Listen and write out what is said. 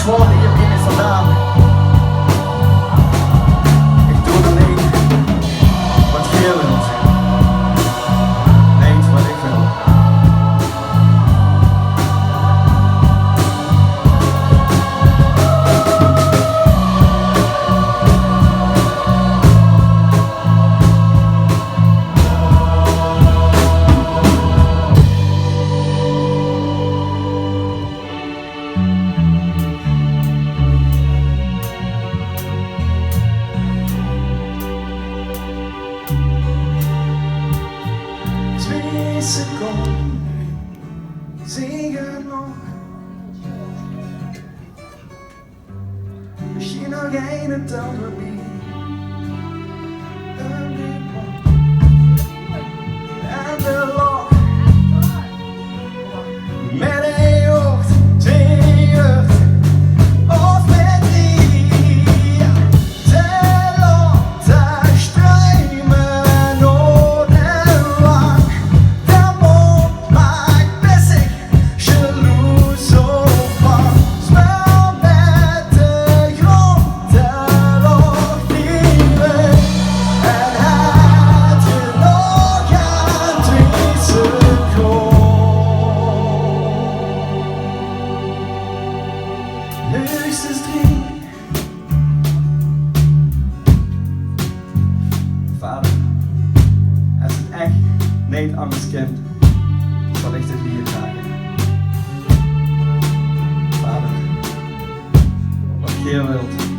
gewoon hier binnen vandaan. Ik doe alleen wat jij wilt. Niet wat ik wil. Sekond, zingen nog. Misschien nog een tel voorbij. Een diepte en de lach. Met een jeugd, twee jeugd. Of met die. Te lang, te struimen, nood en lang. Vader, als het echt niet anders kind, zal ik dit lied dragen. Vader, wat jij wilt.